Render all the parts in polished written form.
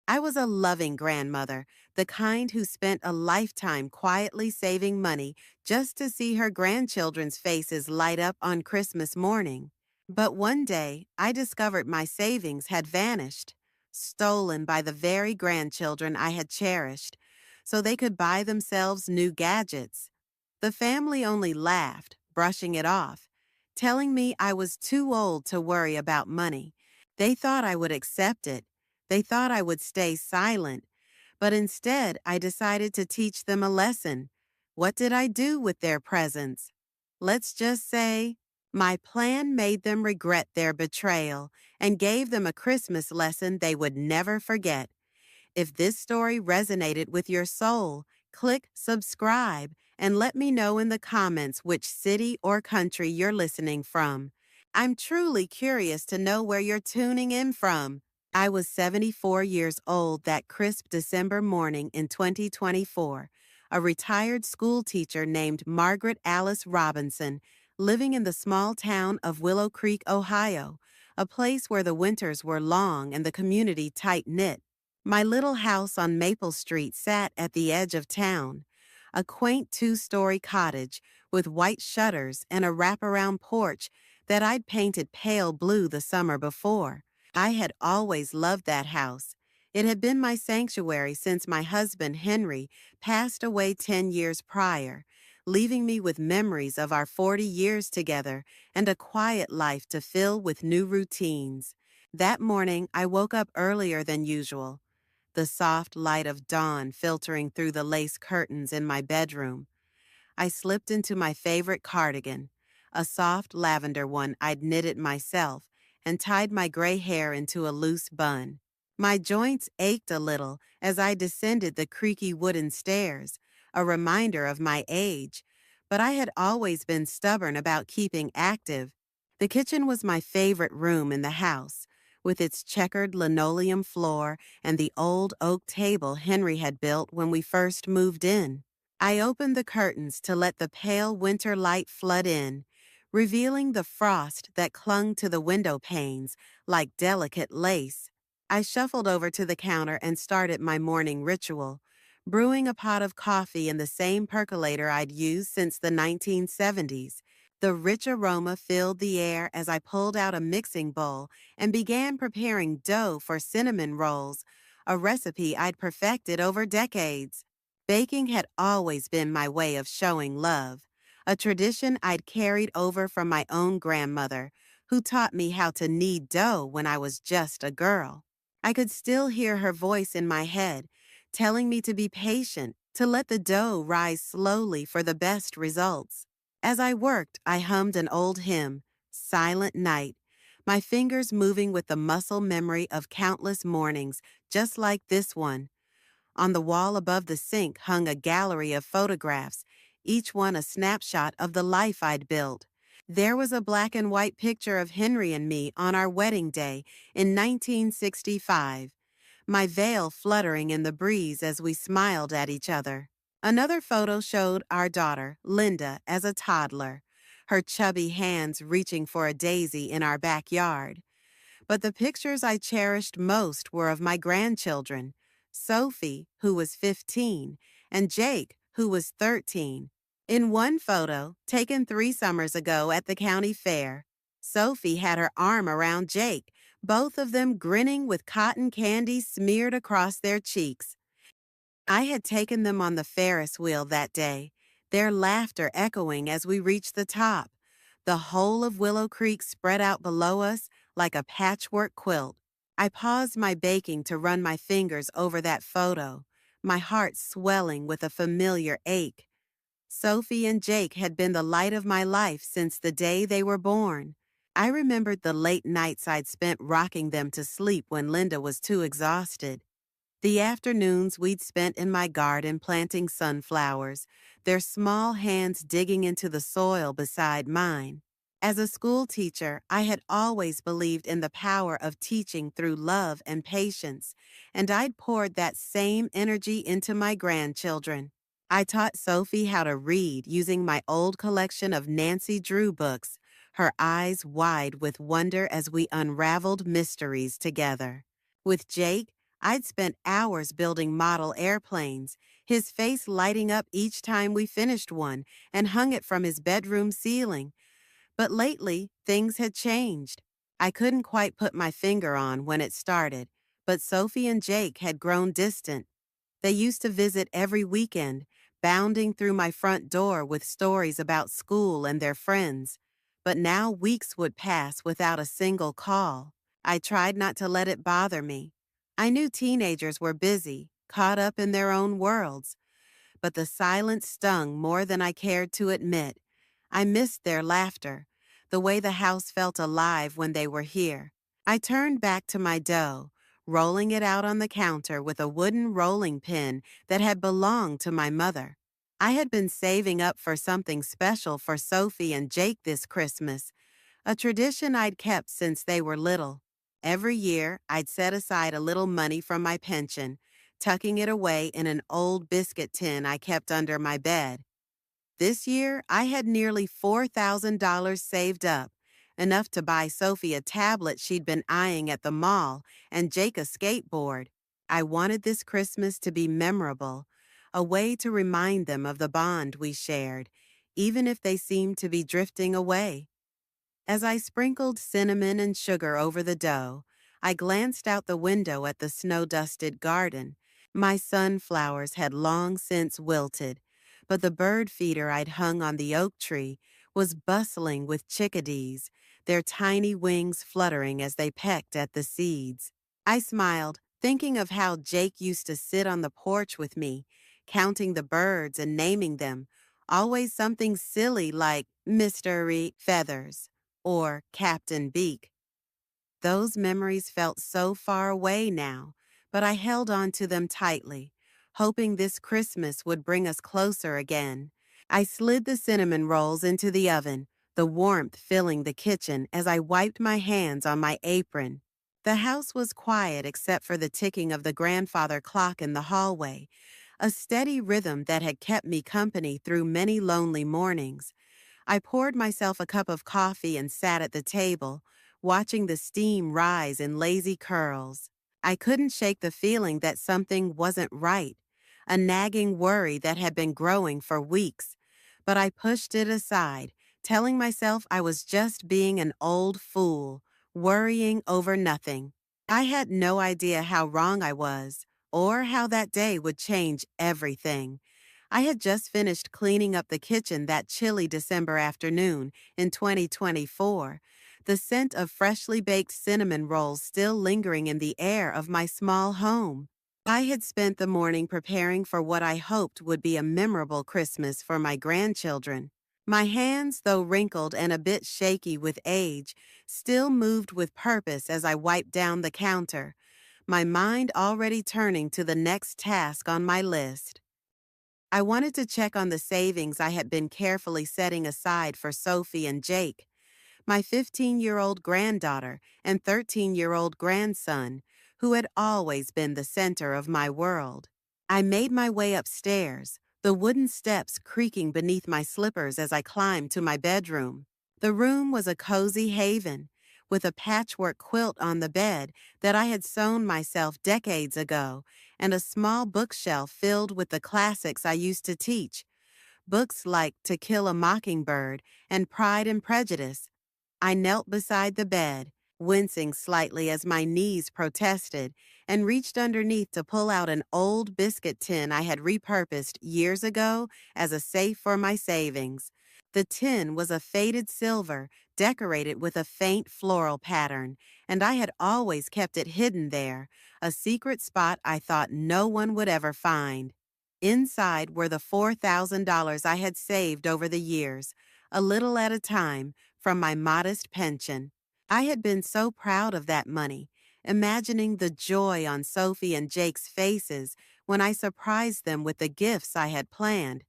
I was a loving grandmother, the kind who spent a lifetime quietly saving money just to see her grandchildren's faces light up on Christmas morning. But one day, I discovered my savings had vanished, stolen by the very grandchildren I had cherished, so they could buy themselves new gadgets. The family only laughed, brushing it off, telling me I was too old to worry about money. They thought I would accept it. They thought I would stay silent. But instead, I decided to teach them a lesson. What did I do with their presents? Let's just say, my plan made them regret their betrayal and gave them a Christmas lesson they would never forget. If this story resonated with your soul, click subscribe and let me know in the comments which city or country you're listening from. I'm truly curious to know where you're tuning in from. I was 74 years old that crisp December morning in 2024, a retired school teacher named Margaret Alice Robinson, living in the small town of Willow Creek, Ohio, a place where the winters were long and the community tight-knit. My little house on Maple Street sat at the edge of town, a quaint two-story cottage with white shutters and a wraparound porch that I'd painted pale blue the summer before. I had always loved that house. It had been my sanctuary since my husband, Henry, passed away 10 years prior, leaving me with memories of our 40 years together and a quiet life to fill with new routines. That morning, I woke up earlier than usual, the soft light of dawn filtering through the lace curtains in my bedroom. I slipped into my favorite cardigan, a soft lavender one I'd knitted myself, and tied my gray hair into a loose bun. My joints ached a little as I descended the creaky wooden stairs, a reminder of my age, but I had always been stubborn about keeping active. The kitchen was my favorite room in the house, with its checkered linoleum floor and the old oak table Henry had built when we first moved in. I opened the curtains to let the pale winter light flood in, revealing the frost that clung to the window panes like delicate lace. I shuffled over to the counter and started my morning ritual, brewing a pot of coffee in the same percolator I'd used since the 1970s. The rich aroma filled the air as I pulled out a mixing bowl and began preparing dough for cinnamon rolls, a recipe I'd perfected over decades. Baking had always been my way of showing love, a tradition I'd carried over from my own grandmother, who taught me how to knead dough when I was just a girl. I could still hear her voice in my head, telling me to be patient, to let the dough rise slowly for the best results. As I worked, I hummed an old hymn, Silent Night, my fingers moving with the muscle memory of countless mornings, just like this one. On the wall above the sink hung a gallery of photographs, each one a snapshot of the life I'd built. There was a black and white picture of Henry and me on our wedding day in 1965, my veil fluttering in the breeze as we smiled at each other. Another photo showed our daughter, Linda, as a toddler, her chubby hands reaching for a daisy in our backyard. But the pictures I cherished most were of my grandchildren, Sophie, who was 15, and Jake, who was 13. In one photo, taken 3 summers ago at the county fair, Sophie had her arm around Jake, both of them grinning with cotton candy smeared across their cheeks. I had taken them on the Ferris wheel that day, their laughter echoing as we reached the top, the whole of Willow Creek spread out below us like a patchwork quilt. I paused my baking to run my fingers over that photo, my heart swelling with a familiar ache. Sophie and Jake had been the light of my life since the day they were born. I remembered the late nights I'd spent rocking them to sleep when Linda was too exhausted. The afternoons we'd spent in my garden planting sunflowers, their small hands digging into the soil beside mine. As a school teacher, I had always believed in the power of teaching through love and patience, and I'd poured that same energy into my grandchildren. I taught Sophie how to read using my old collection of Nancy Drew books, her eyes wide with wonder as we unraveled mysteries together. With Jake, I'd spent hours building model airplanes, his face lighting up each time we finished one, and hung it from his bedroom ceiling. But lately, things had changed. I couldn't quite put my finger on when it started, but Sophie and Jake had grown distant. They used to visit every weekend, bounding through my front door with stories about school and their friends. But now weeks would pass without a single call. I tried not to let it bother me. I knew teenagers were busy, caught up in their own worlds, but the silence stung more than I cared to admit. I missed their laughter, the way the house felt alive when they were here. I turned back to my dough, rolling it out on the counter with a wooden rolling pin that had belonged to my mother. I had been saving up for something special for Sophie and Jake this Christmas, a tradition I'd kept since they were little. Every year, I'd set aside a little money from my pension, tucking it away in an old biscuit tin I kept under my bed. This year, I had nearly $4,000 saved up, enough to buy Sophie a tablet she'd been eyeing at the mall and Jake a skateboard. I wanted this Christmas to be memorable, a way to remind them of the bond we shared, even if they seemed to be drifting away. As I sprinkled cinnamon and sugar over the dough, I glanced out the window at the snow-dusted garden. My sunflowers had long since wilted, but the bird feeder I'd hung on the oak tree was bustling with chickadees, their tiny wings fluttering as they pecked at the seeds. I smiled, thinking of how Jake used to sit on the porch with me, counting the birds and naming them, always something silly like Mr. Feathers or Captain Beak. Those memories felt so far away now, but I held on to them tightly, hoping this Christmas would bring us closer again. I slid the cinnamon rolls into the oven, the warmth filling the kitchen as I wiped my hands on my apron. The house was quiet except for the ticking of the grandfather clock in the hallway, a steady rhythm that had kept me company through many lonely mornings. I poured myself a cup of coffee and sat at the table, watching the steam rise in lazy curls. I couldn't shake the feeling that something wasn't right, a nagging worry that had been growing for weeks. But I pushed it aside, telling myself I was just being an old fool, worrying over nothing. I had no idea how wrong I was, or how that day would change everything. I had just finished cleaning up the kitchen that chilly December afternoon in 2024, the scent of freshly baked cinnamon rolls still lingering in the air of my small home. I had spent the morning preparing for what I hoped would be a memorable Christmas for my grandchildren. My hands, though wrinkled and a bit shaky with age, still moved with purpose as I wiped down the counter, my mind already turning to the next task on my list. I wanted to check on the savings I had been carefully setting aside for Sophie and Jake, my 15-year-old granddaughter and 13-year-old grandson, who had always been the center of my world. I made my way upstairs, the wooden steps creaking beneath my slippers as I climbed to my bedroom. The room was a cozy haven, with a patchwork quilt on the bed that I had sewn myself decades ago, and a small bookshelf filled with the classics I used to teach, books like To Kill a Mockingbird and Pride and Prejudice. I knelt beside the bed, wincing slightly as my knees protested, and reached underneath to pull out an old biscuit tin I had repurposed years ago as a safe for my savings. The tin was a faded silver, decorated with a faint floral pattern, and I had always kept it hidden there, a secret spot I thought no one would ever find. Inside were the $4,000 I had saved over the years, a little at a time, from my modest pension. I had been so proud of that money, imagining the joy on Sophie and Jake's faces when I surprised them with the gifts I had planned.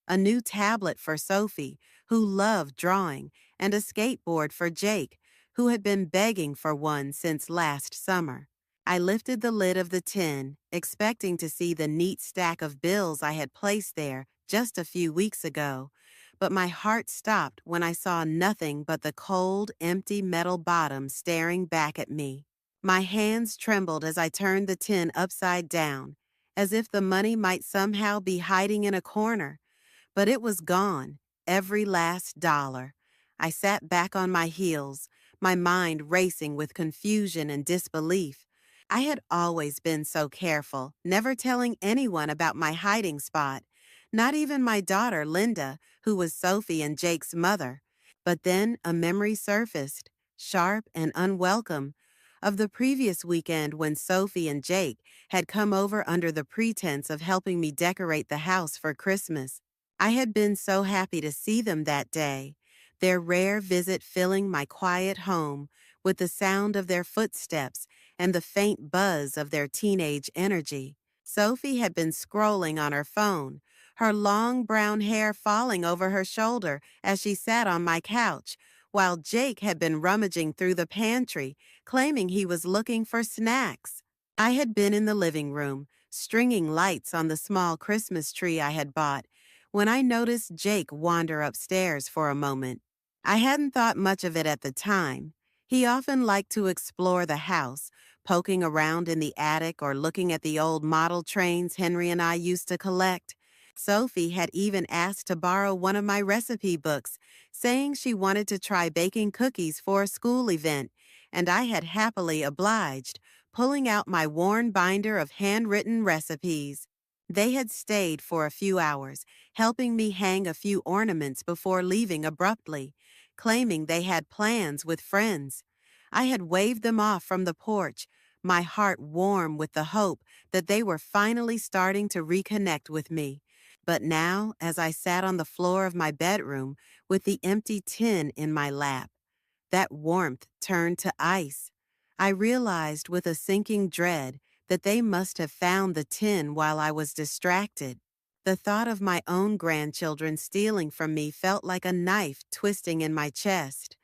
A new tablet for Sophie, who loved drawing, and a skateboard for Jake, who had been begging for one since last summer. I lifted the lid of the tin, expecting to see the neat stack of bills I had placed there just a few weeks ago, but my heart stopped when I saw nothing but the cold, empty metal bottom staring back at me. My hands trembled as I turned the tin upside down, as if the money might somehow be hiding in a corner. But it was gone, every last dollar. I sat back on my heels, my mind racing with confusion and disbelief. I had always been so careful, never telling anyone about my hiding spot, not even my daughter, Linda, who was Sophie and Jake's mother. But then a memory surfaced, sharp and unwelcome, of the previous weekend when Sophie and Jake had come over under the pretense of helping me decorate the house for Christmas. I had been so happy to see them that day, their rare visit filling my quiet home with the sound of their footsteps and the faint buzz of their teenage energy. Sophie had been scrolling on her phone, her long brown hair falling over her shoulder as she sat on my couch, while Jake had been rummaging through the pantry, claiming he was looking for snacks. I had been in the living room, stringing lights on the small Christmas tree I had bought, when I noticed Jake wander upstairs for a moment. I hadn't thought much of it at the time. He often liked to explore the house, poking around in the attic or looking at the old model trains Henry and I used to collect. Sophie had even asked to borrow one of my recipe books, saying she wanted to try baking cookies for a school event, and I had happily obliged, pulling out my worn binder of handwritten recipes. They had stayed for a few hours, helping me hang a few ornaments before leaving abruptly, claiming they had plans with friends. I had waved them off from the porch, my heart warm with the hope that they were finally starting to reconnect with me. But now, as I sat on the floor of my bedroom with the empty tin in my lap, that warmth turned to ice. I realized with a sinking dread that they must have found the tin while I was distracted. The thought of my own grandchildren stealing from me felt like a knife twisting in my chest.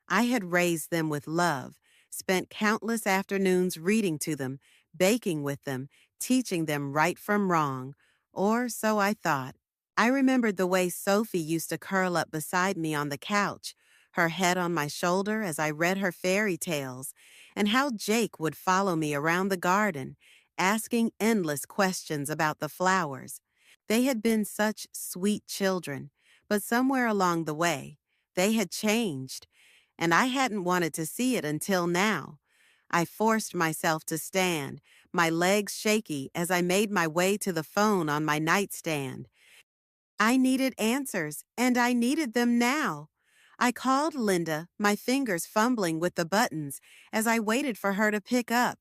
I had raised them with love, spent countless afternoons reading to them, baking with them, teaching them right from wrong, or so I thought. I remembered the way Sophie used to curl up beside me on the couch, her head on my shoulder as I read her fairy tales, and how Jake would follow me around the garden, asking endless questions about the flowers. They had been such sweet children, but somewhere along the way, they had changed, and I hadn't wanted to see it until now. I forced myself to stand, my legs shaky as I made my way to the phone on my nightstand. I needed answers, and I needed them now. I called Linda, my fingers fumbling with the buttons as I waited for her to pick up.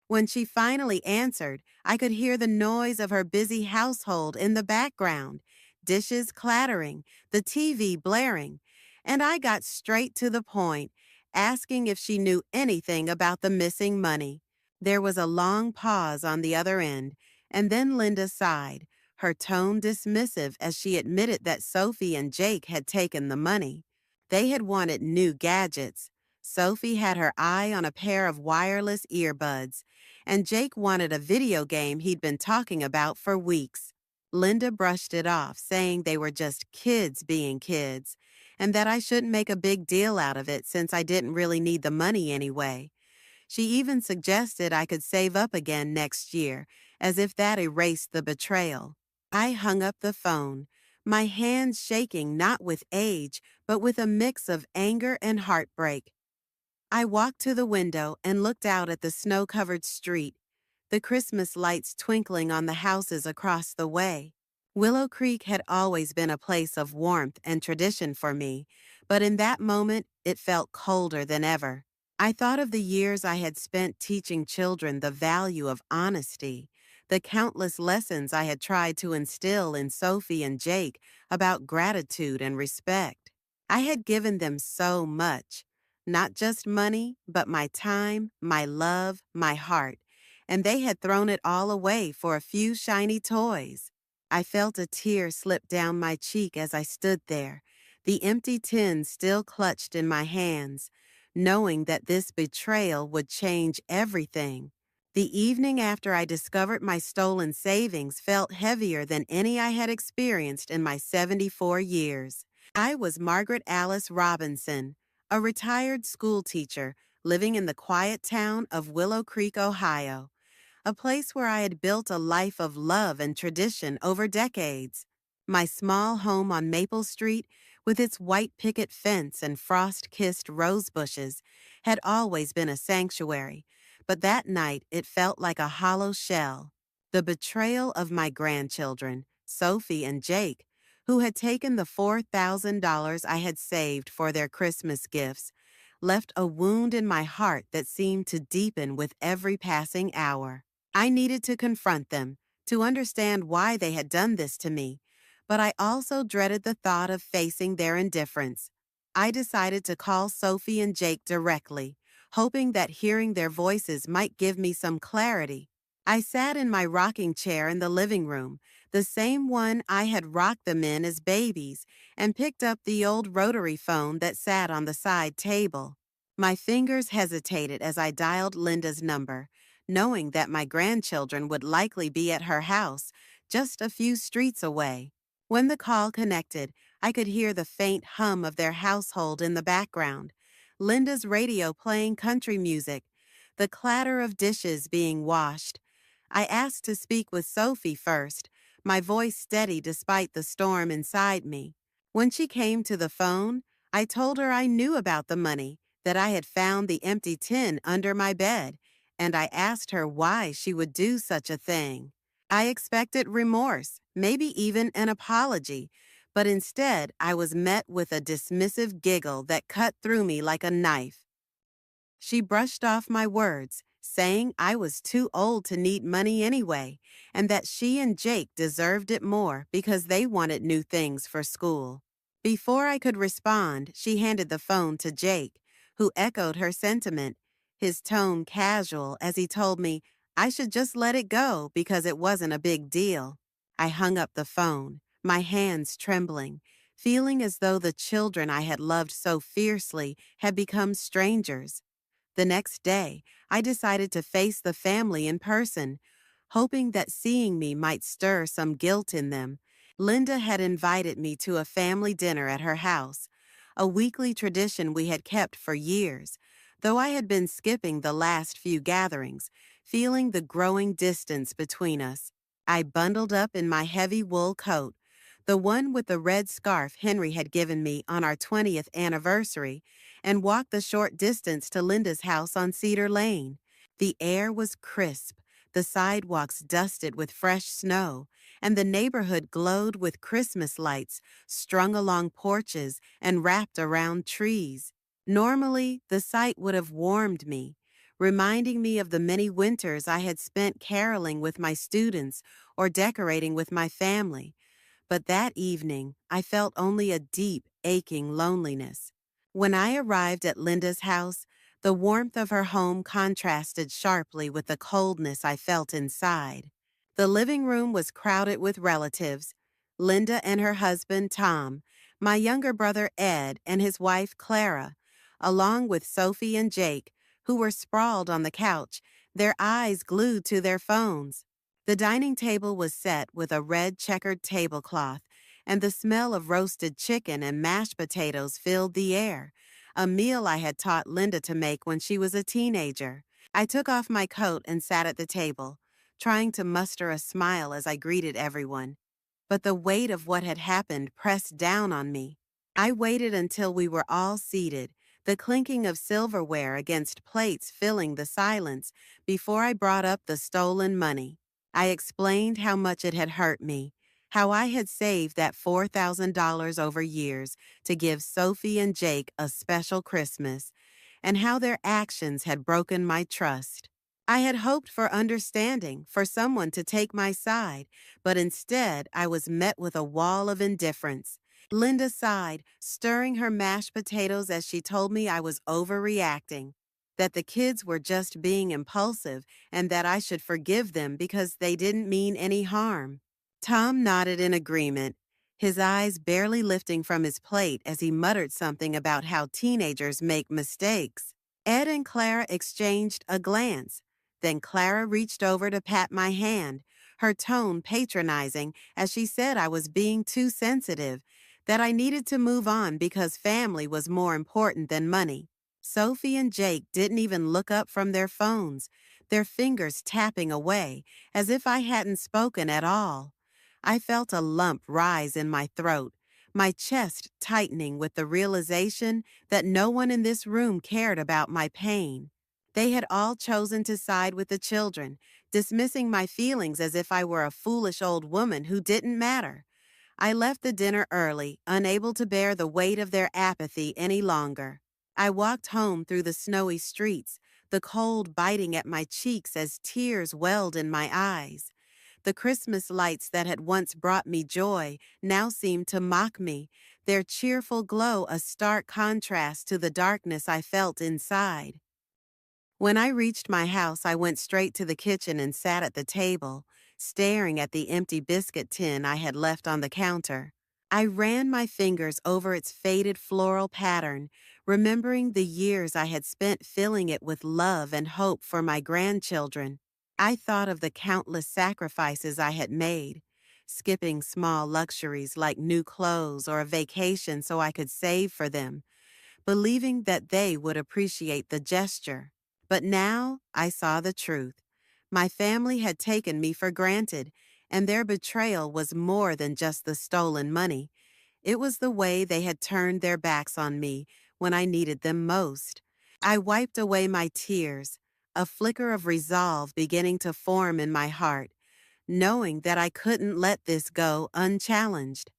When she finally answered, I could hear the noise of her busy household in the background, dishes clattering, the TV blaring, and I got straight to the point, asking if she knew anything about the missing money. There was a long pause on the other end, and then Linda sighed, her tone dismissive as she admitted that Sophie and Jake had taken the money. They had wanted new gadgets. Sophie had her eye on a pair of wireless earbuds, and Jake wanted a video game he'd been talking about for weeks. Linda brushed it off, saying they were just kids being kids, and that I shouldn't make a big deal out of it since I didn't really need the money anyway. She even suggested I could save up again next year, as if that erased the betrayal. I hung up the phone, my hands shaking not with age, but with a mix of anger and heartbreak. I walked to the window and looked out at the snow-covered street, the Christmas lights twinkling on the houses across the way. Willow Creek had always been a place of warmth and tradition for me, but in that moment it felt colder than ever. I thought of the years I had spent teaching children the value of honesty, the countless lessons I had tried to instill in Sophie and Jake about gratitude and respect. I had given them so much, not just money, but my time, my love, my heart, and they had thrown it all away for a few shiny toys. I felt a tear slip down my cheek as I stood there, the empty tin still clutched in my hands, knowing that this betrayal would change everything. The evening after I discovered my stolen savings felt heavier than any I had experienced in my 74 years. I was Margaret Alice Robinson, a retired school teacher living in the quiet town of Willow Creek, Ohio, a place where I had built a life of love and tradition over decades. My small home on Maple Street, with its white picket fence and frost-kissed rose bushes, had always been a sanctuary, but that night it felt like a hollow shell. The betrayal of my grandchildren, Sophie and Jake, who had taken the $4,000 I had saved for their Christmas gifts, left a wound in my heart that seemed to deepen with every passing hour. I needed to confront them, to understand why they had done this to me, but I also dreaded the thought of facing their indifference. I decided to call Sophie and Jake directly, hoping that hearing their voices might give me some clarity. I sat in my rocking chair in the living room, the same one I had rocked them in as babies, and picked up the old rotary phone that sat on the side table. My fingers hesitated as I dialed Linda's number, knowing that my grandchildren would likely be at her house, just a few streets away. When the call connected, I could hear the faint hum of their household in the background, Linda's radio playing country music, the clatter of dishes being washed. I asked to speak with Sophie first, my voice steady despite the storm inside me. When she came to the phone, I told her I knew about the money, that I had found the empty tin under my bed, and I asked her why she would do such a thing. I expected remorse, maybe even an apology, but instead I was met with a dismissive giggle that cut through me like a knife. She brushed off my words, saying I was too old to need money anyway, and that she and Jake deserved it more because they wanted new things for school. Before I could respond, she handed the phone to Jake, who echoed her sentiment, his tone casual as he told me I should just let it go because it wasn't a big deal. I hung up the phone, my hands trembling, feeling as though the children I had loved so fiercely had become strangers. The next day, I decided to face the family in person, hoping that seeing me might stir some guilt in them. Linda had invited me to a family dinner at her house, a weekly tradition we had kept for years, though I had been skipping the last few gatherings, feeling the growing distance between us. I bundled up in my heavy wool coat, the one with the red scarf Henry had given me on our 20th anniversary, and walked the short distance to Linda's house on Cedar Lane. The air was crisp, the sidewalks dusted with fresh snow, and the neighborhood glowed with Christmas lights strung along porches and wrapped around trees. Normally, the sight would have warmed me, reminding me of the many winters I had spent caroling with my students or decorating with my family. But that evening, I felt only a deep, aching loneliness. When I arrived at Linda's house, the warmth of her home contrasted sharply with the coldness I felt inside. The living room was crowded with relatives, Linda and her husband, Tom, my younger brother, Ed, and his wife, Clara, along with Sophie and Jake, who were sprawled on the couch, their eyes glued to their phones. The dining table was set with a red checkered tablecloth, and the smell of roasted chicken and mashed potatoes filled the air, a meal I had taught Linda to make when she was a teenager. I took off my coat and sat at the table, trying to muster a smile as I greeted everyone. But the weight of what had happened pressed down on me. I waited until we were all seated, the clinking of silverware against plates filling the silence, before I brought up the stolen money. I explained how much it had hurt me, how I had saved that $4,000 over years to give Sophie and Jake a special Christmas, and how their actions had broken my trust. I had hoped for understanding, for someone to take my side, but instead I was met with a wall of indifference. Linda sighed, stirring her mashed potatoes as she told me I was overreacting, that the kids were just being impulsive, and that I should forgive them because they didn't mean any harm. Tom nodded in agreement, his eyes barely lifting from his plate as he muttered something about how teenagers make mistakes. Ed and Clara exchanged a glance. Then Clara reached over to pat my hand, her tone patronizing as she said I was being too sensitive, that I needed to move on because family was more important than money. Sophie and Jake didn't even look up from their phones, their fingers tapping away, as if I hadn't spoken at all. I felt a lump rise in my throat, my chest tightening with the realization that no one in this room cared about my pain. They had all chosen to side with the children, dismissing my feelings as if I were a foolish old woman who didn't matter. I left the dinner early, unable to bear the weight of their apathy any longer. I walked home through the snowy streets, the cold biting at my cheeks as tears welled in my eyes. The Christmas lights that had once brought me joy now seemed to mock me, their cheerful glow a stark contrast to the darkness I felt inside. When I reached my house, I went straight to the kitchen and sat at the table, staring at the empty biscuit tin I had left on the counter. I ran my fingers over its faded floral pattern, remembering the years I had spent filling it with love and hope for my grandchildren. I thought of the countless sacrifices I had made, skipping small luxuries like new clothes or a vacation so I could save for them, believing that they would appreciate the gesture. But now I saw the truth. My family had taken me for granted, and their betrayal was more than just the stolen money. It was the way they had turned their backs on me when I needed them most. I wiped away my tears, a flicker of resolve beginning to form in my heart, knowing that I couldn't let this go unchallenged.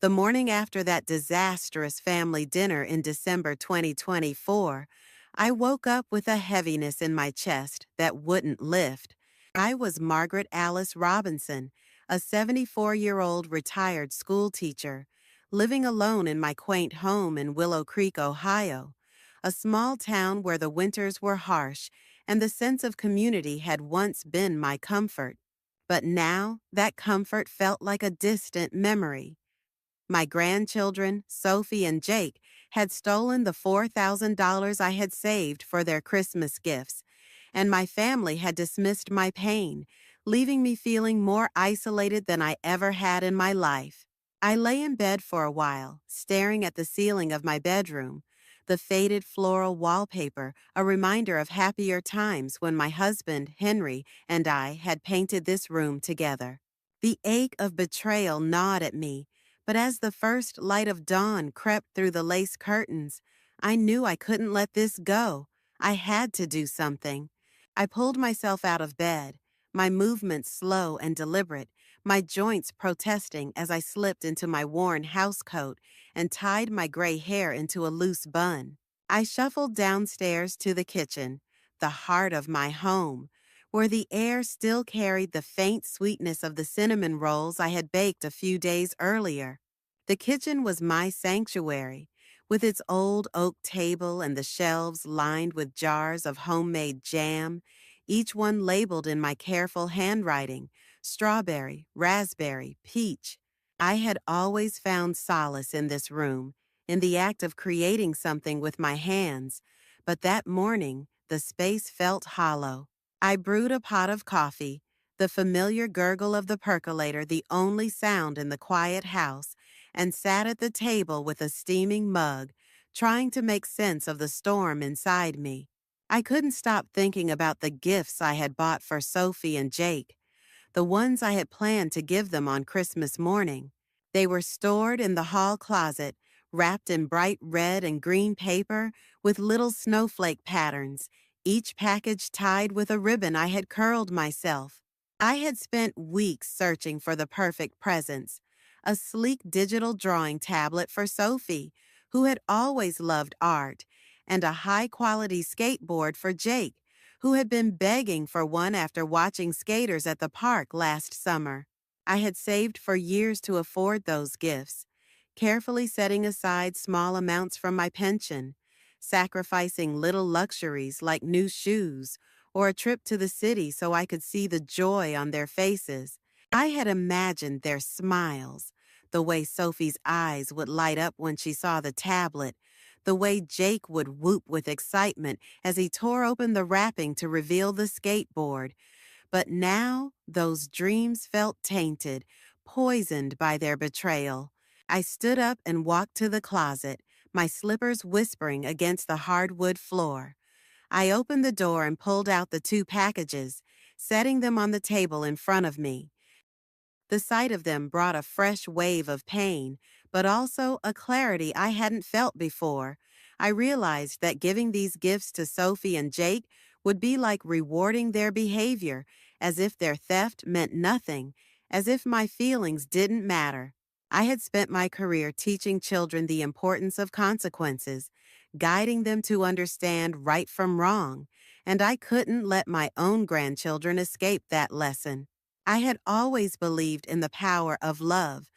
The morning after that disastrous family dinner in December 2024, I woke up with a heaviness in my chest that wouldn't lift. I was Margaret Alice Robinson, a 74-year-old retired school teacher, living alone in my quaint home in Willow Creek, Ohio, a small town where the winters were harsh and the sense of community had once been my comfort. But now that comfort felt like a distant memory. My grandchildren, Sophie and Jake, had stolen the $4,000 I had saved for their Christmas gifts, and my family had dismissed my pain, leaving me feeling more isolated than I ever had in my life. I lay in bed for a while, staring at the ceiling of my bedroom, the faded floral wallpaper, a reminder of happier times when my husband, Henry, and I had painted this room together. The ache of betrayal gnawed at me, but as the first light of dawn crept through the lace curtains, I knew I couldn't let this go. I had to do something. I pulled myself out of bed, my movements slow and deliberate, my joints protesting as I slipped into my worn housecoat and tied my gray hair into a loose bun. I shuffled downstairs to the kitchen, the heart of my home, where the air still carried the faint sweetness of the cinnamon rolls I had baked a few days earlier. The kitchen was my sanctuary, with its old oak table and the shelves lined with jars of homemade jam, each one labeled in my careful handwriting: strawberry, raspberry, peach. I had always found solace in this room, in the act of creating something with my hands, but that morning the space felt hollow. I brewed a pot of coffee, the familiar gurgle of the percolator the only sound in the quiet house, and sat at the table with a steaming mug, trying to make sense of the storm inside me. I couldn't stop thinking about the gifts I had bought for Sophie and Jake, the ones I had planned to give them on Christmas morning. They were stored in the hall closet, wrapped in bright red and green paper with little snowflake patterns, each package tied with a ribbon I had curled myself. I had spent weeks searching for the perfect presents: a sleek digital drawing tablet for Sophie, who had always loved art, and a high-quality skateboard for Jake, who had been begging for one after watching skaters at the park last summer. I had saved for years to afford those gifts, carefully setting aside small amounts from my pension, sacrificing little luxuries like new shoes or a trip to the city so I could see the joy on their faces. I had imagined their smiles, the way Sophie's eyes would light up when she saw the tablet, the way Jake would whoop with excitement as he tore open the wrapping to reveal the skateboard. But now those dreams felt tainted, poisoned by their betrayal. I stood up and walked to the closet, my slippers whispering against the hardwood floor. I opened the door and pulled out the two packages, setting them on the table in front of me. The sight of them brought a fresh wave of pain, but also a clarity I hadn't felt before. I realized that giving these gifts to Sophie and Jake would be like rewarding their behavior, as if their theft meant nothing, as if my feelings didn't matter. I had spent my career teaching children the importance of consequences, guiding them to understand right from wrong, and I couldn't let my own grandchildren escape that lesson. I had always believed in the power of love,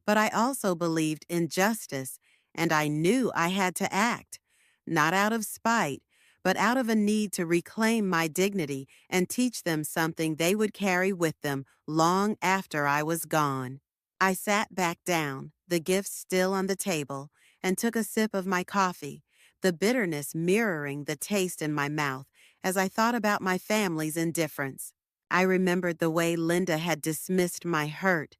but I also believed in justice, and I knew I had to act, not out of spite, but out of a need to reclaim my dignity and teach them something they would carry with them long after I was gone. I sat back down, the gifts still on the table, and took a sip of my coffee, the bitterness mirroring the taste in my mouth as I thought about my family's indifference. I remembered the way Linda had dismissed my hurt,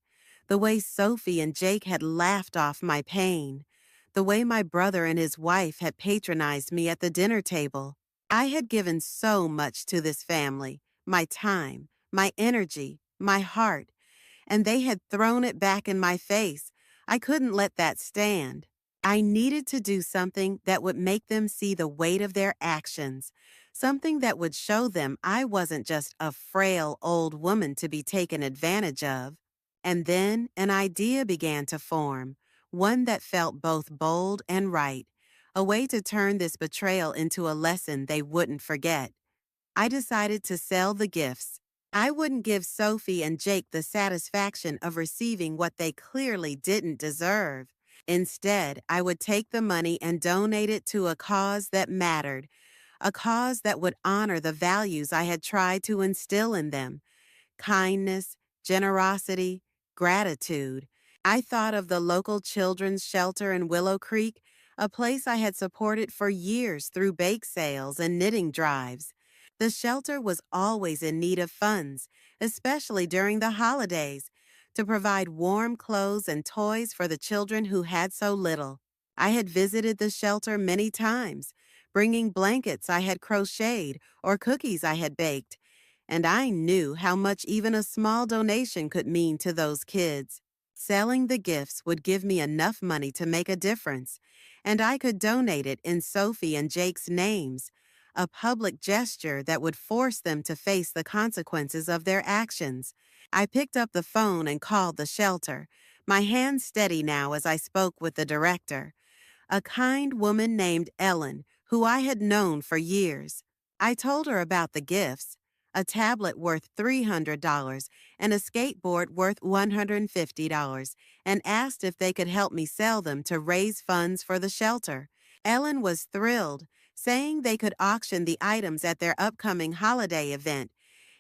the way Sophie and Jake had laughed off my pain, the way my brother and his wife had patronized me at the dinner table. I had given so much to this family, my time, my energy, my heart, and they had thrown it back in my face. I couldn't let that stand. I needed to do something that would make them see the weight of their actions, something that would show them I wasn't just a frail old woman to be taken advantage of. And then an idea began to form, one that felt both bold and right, a way to turn this betrayal into a lesson they wouldn't forget. I decided to sell the gifts. I wouldn't give Sophie and Jake the satisfaction of receiving what they clearly didn't deserve. Instead, I would take the money and donate it to a cause that mattered, a cause that would honor the values I had tried to instill in them: kindness, generosity, gratitude. I thought of the local children's shelter in Willow Creek, a place I had supported for years through bake sales and knitting drives. The shelter was always in need of funds, especially during the holidays, to provide warm clothes and toys for the children who had so little. I had visited the shelter many times, bringing blankets I had crocheted or cookies I had baked, and I knew how much even a small donation could mean to those kids. Selling the gifts would give me enough money to make a difference, and I could donate it in Sophie and Jake's names, a public gesture that would force them to face the consequences of their actions. I picked up the phone and called the shelter, my hand steady now as I spoke with the director, a kind woman named Ellen, who I had known for years. I told her about the gifts, a tablet worth $300 and a skateboard worth $150, and asked if they could help me sell them to raise funds for the shelter. Ellen was thrilled, saying they could auction the items at their upcoming holiday event,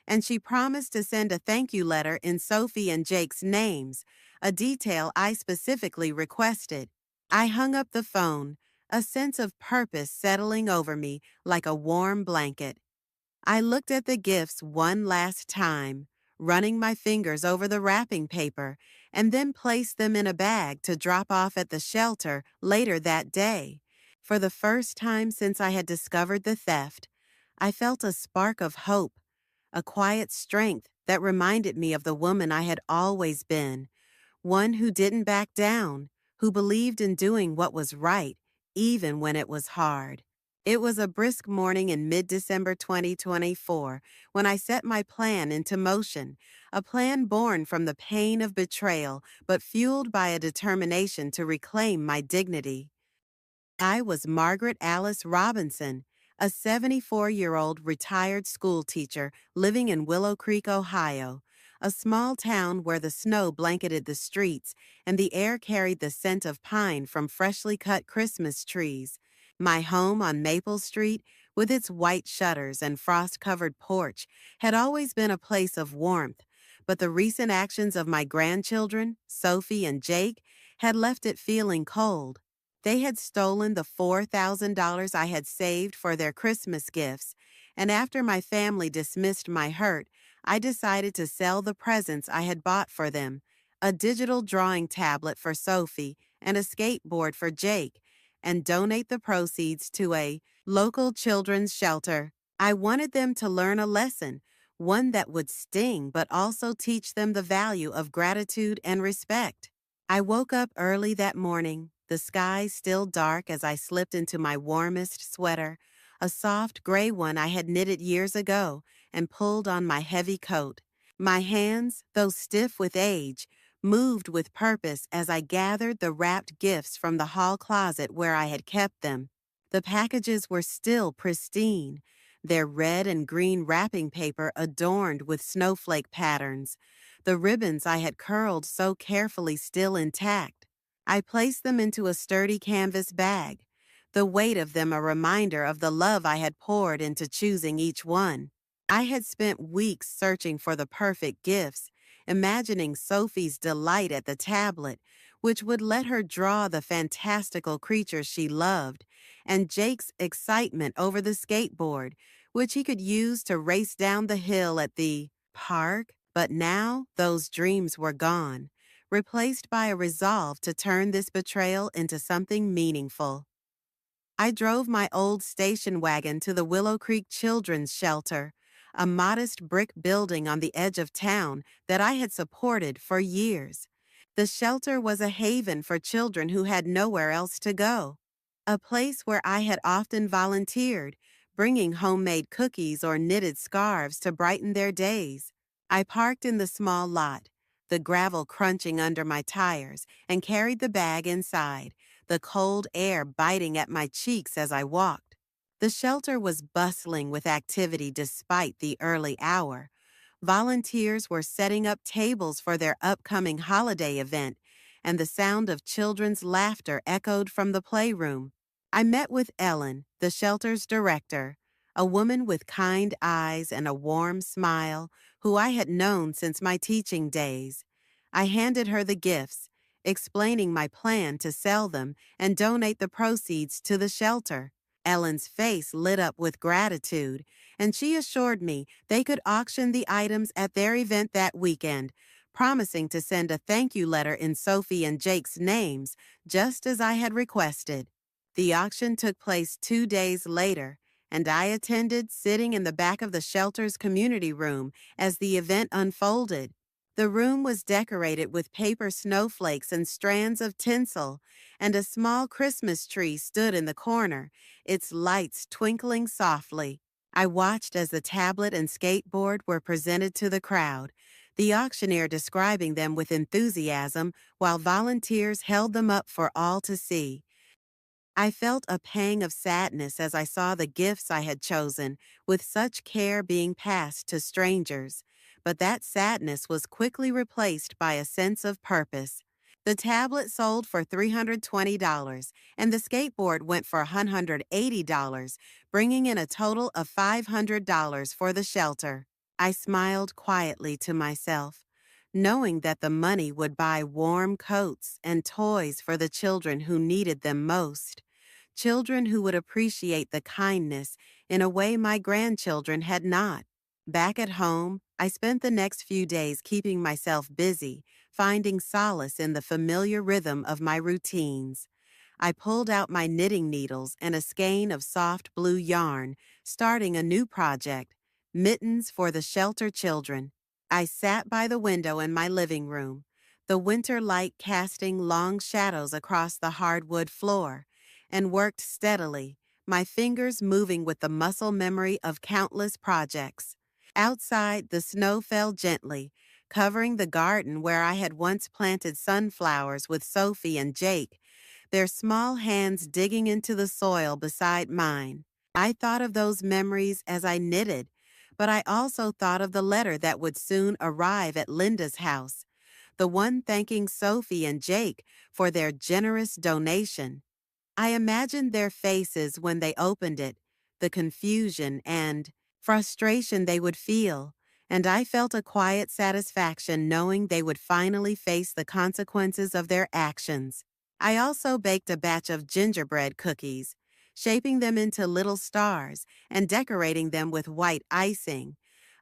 and she promised to send a thank you letter in Sophie and Jake's names, a detail I specifically requested. I hung up the phone, a sense of purpose settling over me like a warm blanket. I looked at the gifts one last time, running my fingers over the wrapping paper, and then placed them in a bag to drop off at the shelter later that day. For the first time since I had discovered the theft, I felt a spark of hope, a quiet strength that reminded me of the woman I had always been, one who didn't back down, who believed in doing what was right, even when it was hard. It was a brisk morning in mid-December 2024 when I set my plan into motion, a plan born from the pain of betrayal but fueled by a determination to reclaim my dignity. I was Margaret Alice Robinson, a 74-year-old retired school teacher living in Willow Creek, Ohio, a small town where the snow blanketed the streets and the air carried the scent of pine from freshly cut Christmas trees. My home on Maple Street, with its white shutters and frost-covered porch, had always been a place of warmth, but the recent actions of my grandchildren, Sophie and Jake, had left it feeling cold. They had stolen the $4,000 I had saved for their Christmas gifts, and after my family dismissed my hurt, I decided to sell the presents I had bought for them, a digital drawing tablet for Sophie and a skateboard for Jake, and donate the proceeds to a local children's shelter. I wanted them to learn a lesson, one that would sting but also teach them the value of gratitude and respect. I woke up early that morning, the sky still dark as I slipped into my warmest sweater, a soft gray one I had knitted years ago, and pulled on my heavy coat. My hands, though stiff with age, moved with purpose as I gathered the wrapped gifts from the hall closet where I had kept them. The packages were still pristine, their red and green wrapping paper adorned with snowflake patterns, the ribbons I had curled so carefully still intact. I placed them into a sturdy canvas bag, the weight of them a reminder of the love I had poured into choosing each one. I had spent weeks searching for the perfect gifts, imagining Sophie's delight at the tablet, which would let her draw the fantastical creatures she loved, and Jake's excitement over the skateboard, which he could use to race down the hill at the park. But now those dreams were gone, replaced by a resolve to turn this betrayal into something meaningful. I drove my old station wagon to the Willow Creek Children's Shelter, a modest brick building on the edge of town that I had supported for years. The shelter was a haven for children who had nowhere else to go, a place where I had often volunteered, bringing homemade cookies or knitted scarves to brighten their days. I parked in the small lot, the gravel crunching under my tires, and carried the bag inside, the cold air biting at my cheeks as I walked. The shelter was bustling with activity despite the early hour. Volunteers were setting up tables for their upcoming holiday event, and the sound of children's laughter echoed from the playroom. I met with Ellen, the shelter's director, a woman with kind eyes and a warm smile who I had known since my teaching days. I handed her the gifts, explaining my plan to sell them and donate the proceeds to the shelter. Ellen's face lit up with gratitude, and she assured me they could auction the items at their event that weekend, promising to send a thank you letter in Sophie and Jake's names, just as I had requested. The auction took place 2 days later, and I attended sitting in the back of the shelter's community room as the event unfolded. The room was decorated with paper snowflakes and strands of tinsel, and a small Christmas tree stood in the corner, its lights twinkling softly. I watched as the tablet and skateboard were presented to the crowd, the auctioneer describing them with enthusiasm while volunteers held them up for all to see. I felt a pang of sadness as I saw the gifts I had chosen with such care being passed to strangers, but that sadness was quickly replaced by a sense of purpose. The tablet sold for $320, and the skateboard went for $180, bringing in a total of $500 for the shelter. I smiled quietly to myself, knowing that the money would buy warm coats and toys for the children who needed them most. Children who would appreciate the kindness in a way my grandchildren had not. Back at home, I spent the next few days keeping myself busy, finding solace in the familiar rhythm of my routines. I pulled out my knitting needles and a skein of soft blue yarn, starting a new project, mittens for the shelter children. I sat by the window in my living room, the winter light casting long shadows across the hardwood floor, and worked steadily, my fingers moving with the muscle memory of countless projects. Outside, the snow fell gently, covering the garden where I had once planted sunflowers with Sophie and Jake, their small hands digging into the soil beside mine. I thought of those memories as I knitted, but I also thought of the letter that would soon arrive at Linda's house, the one thanking Sophie and Jake for their generous donation. I imagined their faces when they opened it, the confusion and frustration they would feel, and I felt a quiet satisfaction knowing they would finally face the consequences of their actions. I also baked a batch of gingerbread cookies, shaping them into little stars and decorating them with white icing,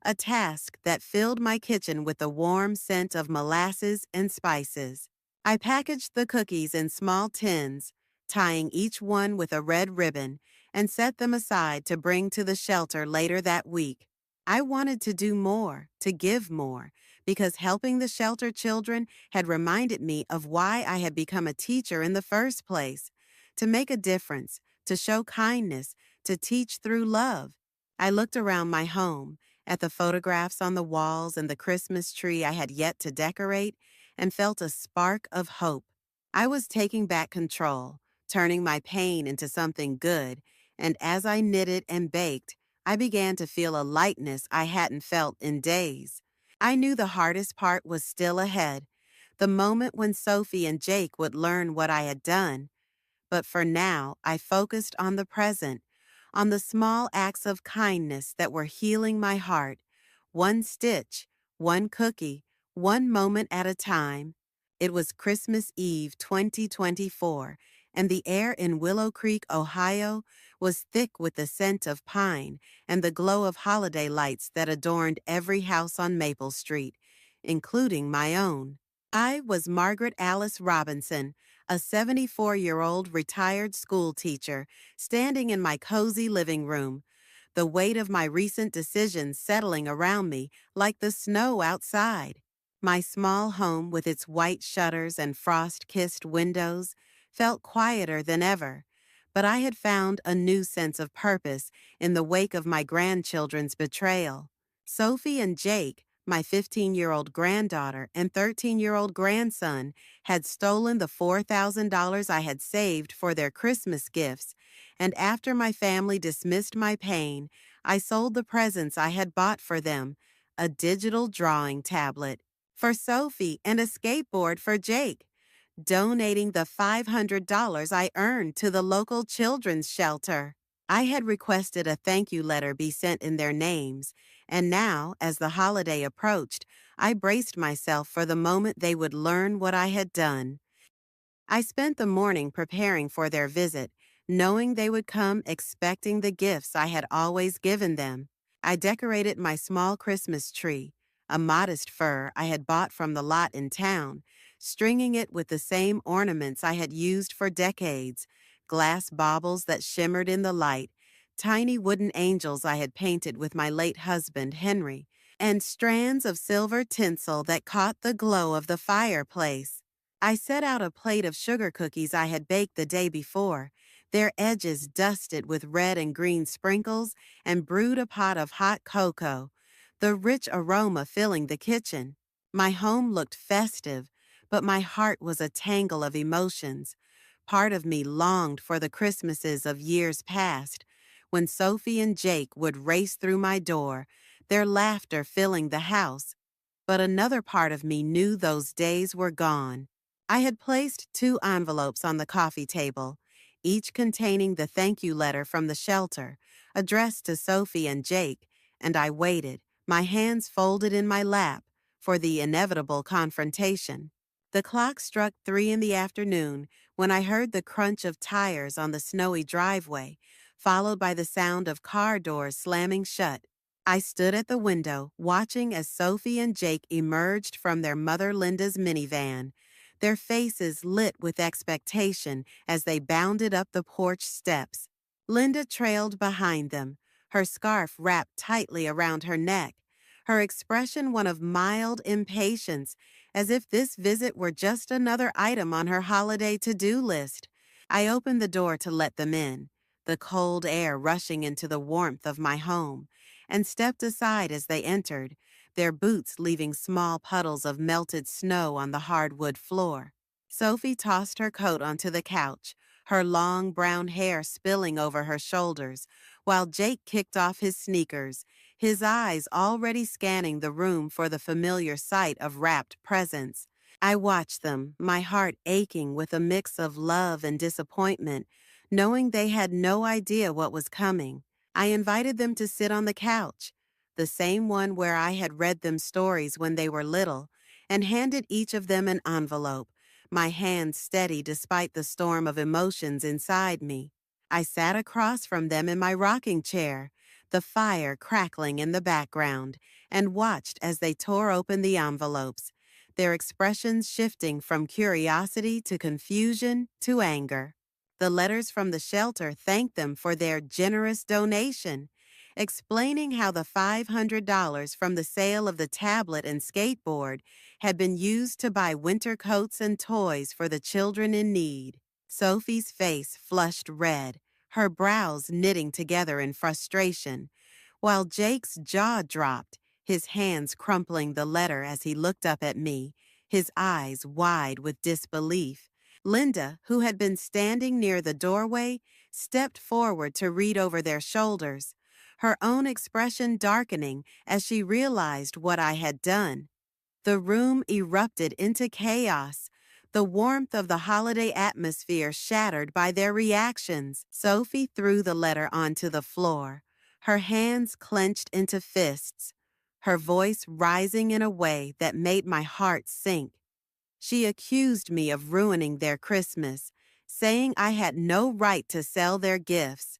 a task that filled my kitchen with the warm scent of molasses and spices. I packaged the cookies in small tins, tying each one with a red ribbon, and set them aside to bring to the shelter later that week. I wanted to do more, to give more, because helping the shelter children had reminded me of why I had become a teacher in the first place, to make a difference, to show kindness, to teach through love. I looked around my home, at the photographs on the walls and the Christmas tree I had yet to decorate, and felt a spark of hope. I was taking back control, turning my pain into something good, and as I knitted and baked, I began to feel a lightness I hadn't felt in days. I knew the hardest part was still ahead, the moment when Sophie and Jake would learn what I had done. But for now, I focused on the present, on the small acts of kindness that were healing my heart, one stitch, one cookie, one moment at a time. It was Christmas Eve 2024, and the air in Willow Creek, Ohio, was thick with the scent of pine and the glow of holiday lights that adorned every house on Maple Street, including my own. I was Margaret Alice Robinson, a 74-year-old retired school teacher, standing in my cozy living room, the weight of my recent decisions settling around me like the snow outside. My small home with its white shutters and frost-kissed windows felt quieter than ever, but I had found a new sense of purpose in the wake of my grandchildren's betrayal. Sophie and Jake, my 15-year-old granddaughter and 13-year-old grandson, had stolen the $4,000 I had saved for their Christmas gifts, and after my family dismissed my pain, I sold the presents I had bought for them, a digital drawing tablet for Sophie and a skateboard for Jake, donating the $500 I earned to the local children's shelter. I had requested a thank you letter be sent in their names, and now, as the holiday approached, I braced myself for the moment they would learn what I had done. I spent the morning preparing for their visit, knowing they would come expecting the gifts I had always given them. I decorated my small Christmas tree, a modest fir I had bought from the lot in town, stringing it with the same ornaments I had used for decades, glass baubles that shimmered in the light, tiny wooden angels I had painted with my late husband, Henry, and strands of silver tinsel that caught the glow of the fireplace. I set out a plate of sugar cookies I had baked the day before, their edges dusted with red and green sprinkles, and brewed a pot of hot cocoa, the rich aroma filling the kitchen. My home looked festive, but my heart was a tangle of emotions. Part of me longed for the Christmases of years past, when Sophie and Jake would race through my door, their laughter filling the house, but another part of me knew those days were gone. I had placed 2 envelopes on the coffee table, each containing the thank you letter from the shelter, addressed to Sophie and Jake, and I waited, my hands folded in my lap, for the inevitable confrontation. The clock struck 3 in the afternoon when I heard the crunch of tires on the snowy driveway, followed by the sound of car doors slamming shut. I stood at the window, watching as Sophie and Jake emerged from their mother Linda's minivan, their faces lit with expectation as they bounded up the porch steps. Linda trailed behind them, her scarf wrapped tightly around her neck, her expression one of mild impatience, as if this visit were just another item on her holiday to-do list. I opened the door to let them in, the cold air rushing into the warmth of my home, and stepped aside as they entered, their boots leaving small puddles of melted snow on the hardwood floor. Sophie tossed her coat onto the couch, her long brown hair spilling over her shoulders, while Jake kicked off his sneakers, his eyes already scanning the room for the familiar sight of wrapped presents. I watched them, my heart aching with a mix of love and disappointment, knowing they had no idea what was coming. I invited them to sit on the couch, the same one where I had read them stories when they were little, and handed each of them an envelope, my hands steady despite the storm of emotions inside me. I sat across from them in my rocking chair, the fire crackling in the background, and watched as they tore open the envelopes, their expressions shifting from curiosity to confusion to anger. The letters from the shelter thanked them for their generous donation, explaining how the $500 from the sale of the tablet and skateboard had been used to buy winter coats and toys for the children in need. Sophie's face flushed red, her brows knitting together in frustration, while Jake's jaw dropped, his hands crumpling the letter as he looked up at me, his eyes wide with disbelief. Linda, who had been standing near the doorway, stepped forward to read over their shoulders, her own expression darkening as she realized what I had done. The room erupted into chaos, the warmth of the holiday atmosphere shattered by their reactions. Sophie threw the letter onto the floor, her hands clenched into fists, her voice rising in a way that made my heart sink. She accused me of ruining their Christmas, saying I had no right to sell their gifts,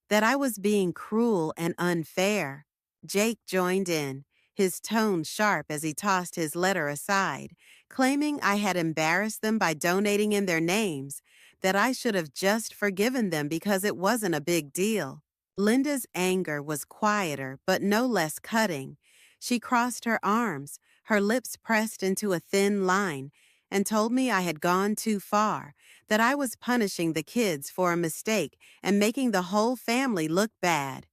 that I was being cruel and unfair. Jake joined in, his tone sharp as he tossed his letter aside, claiming I had embarrassed them by donating in their names, that I should have just forgiven them because it wasn't a big deal. Linda's anger was quieter but no less cutting. She crossed her arms, her lips pressed into a thin line, and told me I had gone too far, that I was punishing the kids for a mistake and making the whole family look bad.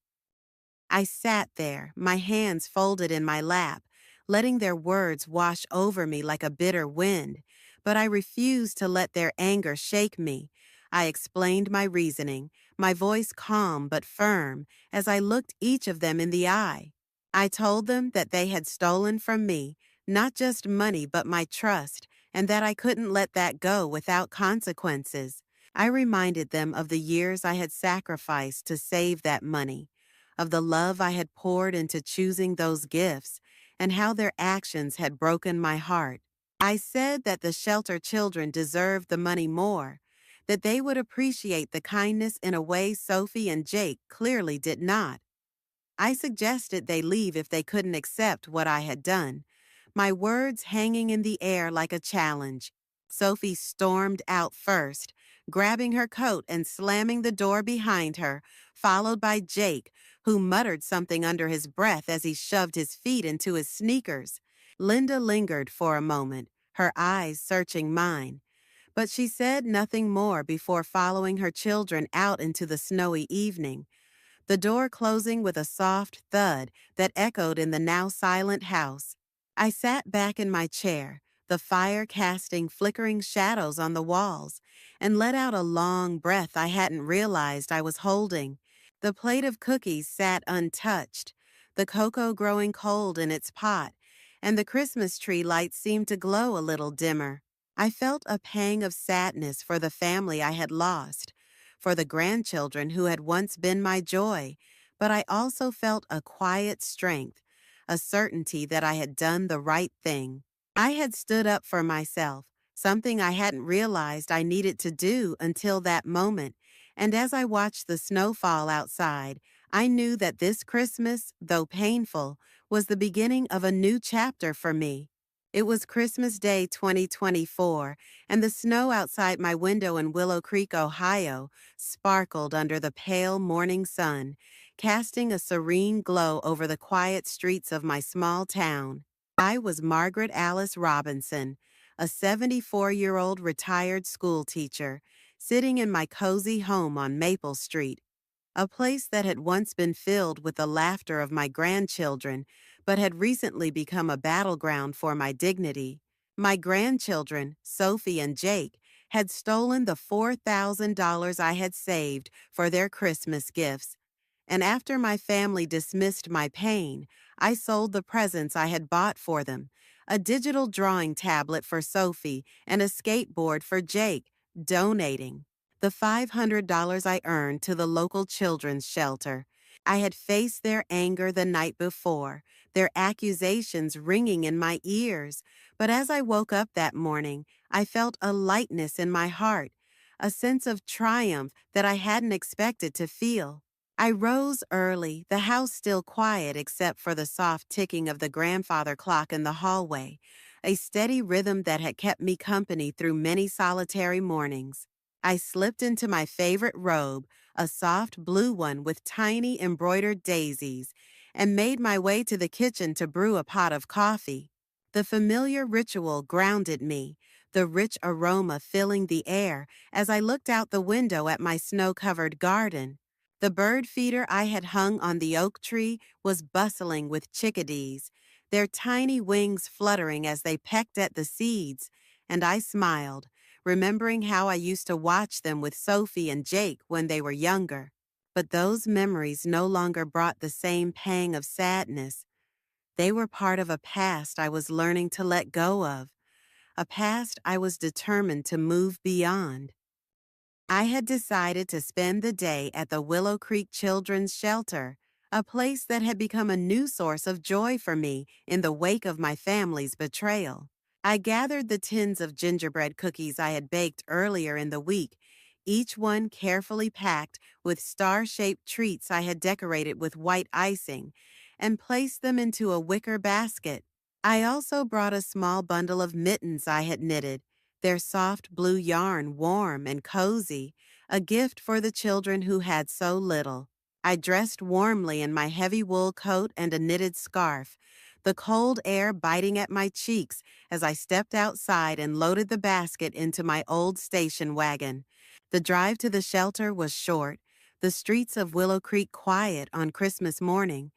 I sat there, my hands folded in my lap, letting their words wash over me like a bitter wind, but I refused to let their anger shake me. I explained my reasoning, my voice calm but firm, as I looked each of them in the eye. I told them that they had stolen from me, not just money but my trust, and that I couldn't let that go without consequences. I reminded them of the years I had sacrificed to save that money, of the love I had poured into choosing those gifts, and how their actions had broken my heart. I said that the shelter children deserved the money more, that they would appreciate the kindness in a way Sophie and Jake clearly did not. I suggested they leave if they couldn't accept what I had done, my words hanging in the air like a challenge. Sophie stormed out first, grabbing her coat and slamming the door behind her, followed by Jake, who muttered something under his breath as he shoved his feet into his sneakers. Linda lingered for a moment, her eyes searching mine, but she said nothing more before following her children out into the snowy evening, the door closing with a soft thud that echoed in the now silent house. I sat back in my chair, the fire casting flickering shadows on the walls, and let out a long breath I hadn't realized I was holding. The plate of cookies sat untouched, the cocoa growing cold in its pot, and the Christmas tree lights seemed to glow a little dimmer. I felt a pang of sadness for the family I had lost, for the grandchildren who had once been my joy, but I also felt a quiet strength, a certainty that I had done the right thing. I had stood up for myself, something I hadn't realized I needed to do until that moment, and as I watched the snow fall outside, I knew that this Christmas, though painful, was the beginning of a new chapter for me. It was Christmas Day 2024, and the snow outside my window in Willow Creek, Ohio, sparkled under the pale morning sun, casting a serene glow over the quiet streets of my small town. I was Margaret Alice Robinson, a 74-year-old retired school teacher, sitting in my cozy home on Maple Street, a place that had once been filled with the laughter of my grandchildren, but had recently become a battleground for my dignity. My grandchildren, Sophie and Jake, had stolen the $4,000 I had saved for their Christmas gifts, and after my family dismissed my pain, I sold the presents I had bought for them, a digital drawing tablet for Sophie and a skateboard for Jake, donating the $500 I earned to the local children's shelter. I had faced their anger the night before, their accusations ringing in my ears, but as I woke up that morning, I felt a lightness in my heart, a sense of triumph that I hadn't expected to feel. I rose early, the house still quiet except for the soft ticking of the grandfather clock in the hallway, a steady rhythm that had kept me company through many solitary mornings. I slipped into my favorite robe, a soft blue one with tiny embroidered daisies, and made my way to the kitchen to brew a pot of coffee. The familiar ritual grounded me, the rich aroma filling the air as I looked out the window at my snow-covered garden. The bird feeder I had hung on the oak tree was bustling with chickadees, their tiny wings fluttering as they pecked at the seeds, and I smiled, remembering how I used to watch them with Sophie and Jake when they were younger. But those memories no longer brought the same pang of sadness. They were part of a past I was learning to let go of, a past I was determined to move beyond. I had decided to spend the day at the Willow Creek Children's Shelter, a place that had become a new source of joy for me in the wake of my family's betrayal. I gathered the tins of gingerbread cookies I had baked earlier in the week, each one carefully packed with star-shaped treats I had decorated with white icing, and placed them into a wicker basket. I also brought a small bundle of mittens I had knitted, their soft blue yarn warm and cozy, a gift for the children who had so little. I dressed warmly in my heavy wool coat and a knitted scarf, the cold air biting at my cheeks as I stepped outside and loaded the basket into my old station wagon. The drive to the shelter was short, the streets of Willow Creek quiet on Christmas morning,